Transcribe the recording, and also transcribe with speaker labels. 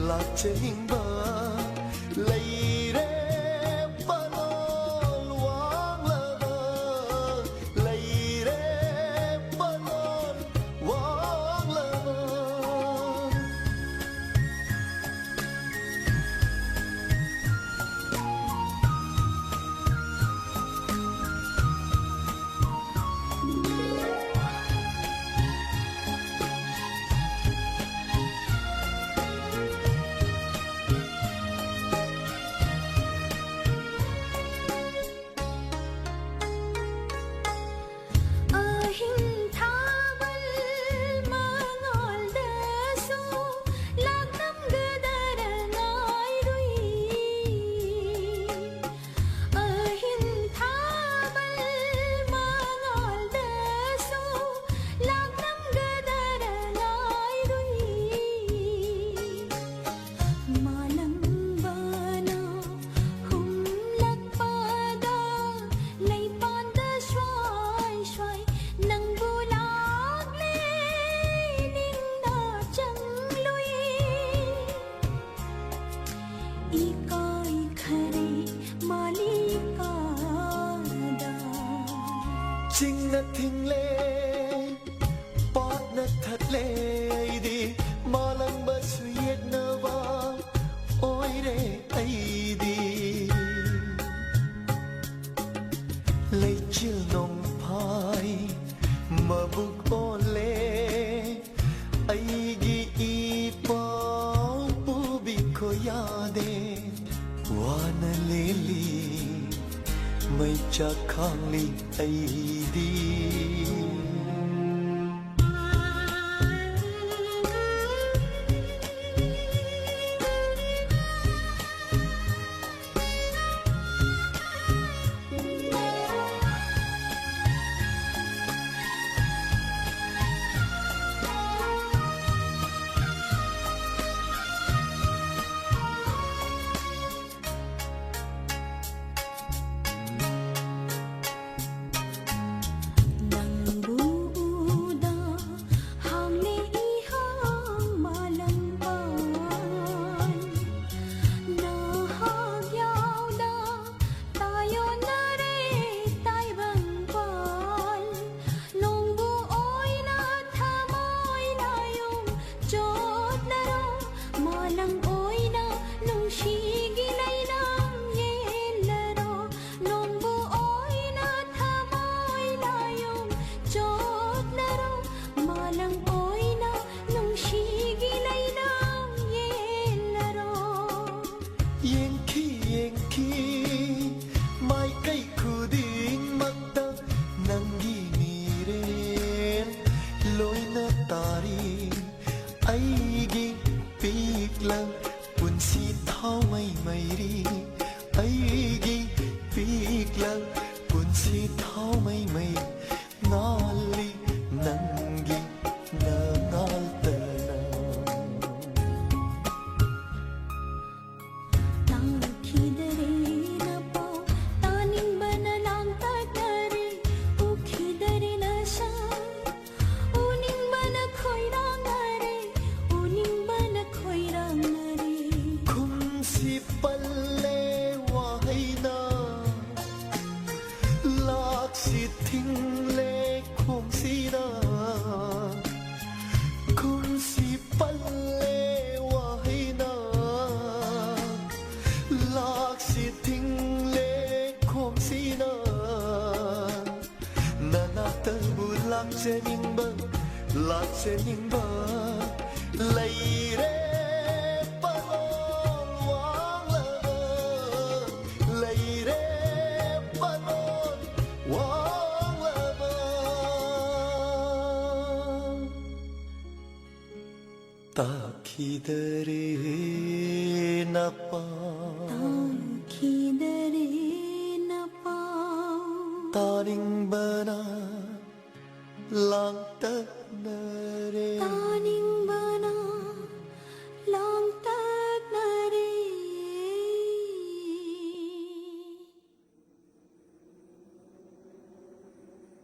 Speaker 1: Lakjeningba leire balol wang lava leire balol wang lava Chinh na thinh lê Bót na thật lê đi Mà lần bớt suyết na va Ôi rê ấy đi Lấy chiều nông phai Mà bục ôn lê Ấy ghi y bao bù bì khô ya đê Wana lê lì Mây cha khang ly ấy đi Aigi piklang punsi thao mai mai ri Aigi piklang punsi thao mai mai nali nangi na nal tana
Speaker 2: tang khidare na pao taning banalang tatare u khidare na sa uning bana khoirang
Speaker 1: si palle wahina lak si thing le khong si na kun si palle wahina lak si thing le khong si na nana tabu lak chening ba lấy re ತಾಕಿದರೆ ನಪ್ಪ
Speaker 2: ತಾಕಿದರೆ ನಪ
Speaker 1: ತಾನಿಂಬನ ಲಾಂಗ್ತ ನರೆ
Speaker 2: ತಾನಿಂಬ